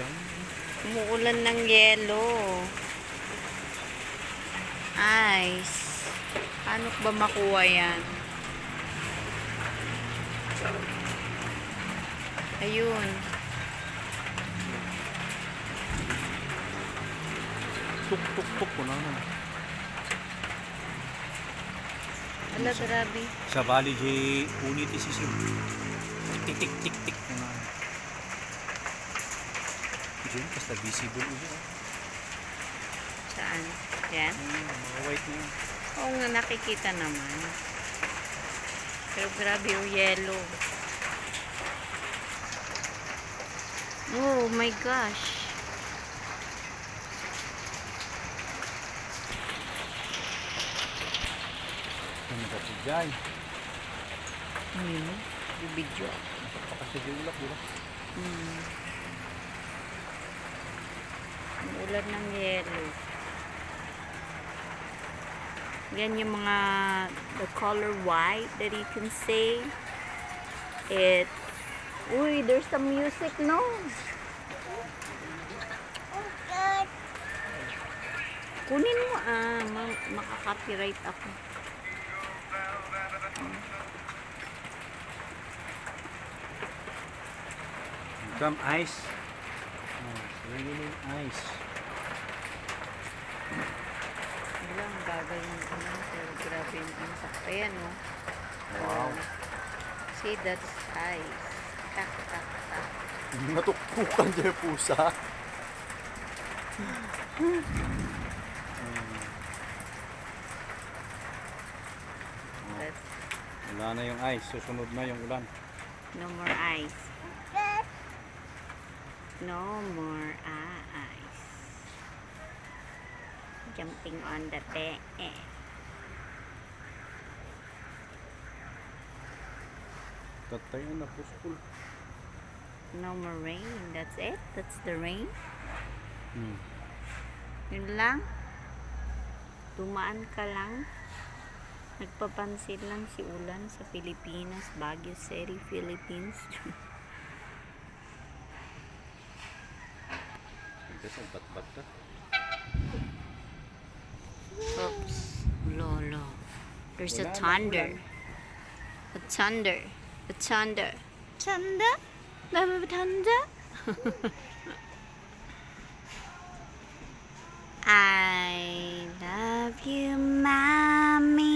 dyan. Umuulan ng yelo. Ice. Paano ba makuha yan? Ayun. Tuk-tuk-tuk po na naman. Ala, grabe. Sa bali, unit isisim. Tik-tik-tik-tik po na. Diyan, basta visible ito. Saan? Yan? Mga white na yun. Oo nga, nakikita naman. Pero grabe yung yellow. Oh my gosh. Ano ba ito dyan? Yung video. Napakasigulak, di ba? Ang ulan ng yellow. Yan yung mga the color white that you can say. Uy, there's some music, no? Kunin mo, makaka-copyright ako. Come ice. Raining ice. Wala, ang bagay yung pero grabe yung insak. Ayan, oh. Wow. See, that's ice. Tak, tak, tak. Natukpukan dyan pusa. That's Wala na yung ice. Susunod na yung ulan. no more ice. No more ice. Jumping on the bed. Tatayan na puspul. No more rain. That's it? That's the rain? Hmm. Yun lang? Dumaan ka lang? Nagpapansin lang si ulan sa Pilipinas, Baguio City, Philippines. Kasi bat-bat ka. Oops. Lolo. There's a Wala na thunder. ulan. A thunder. A thunder. Thunder? Baba thunder? I love you, mommy.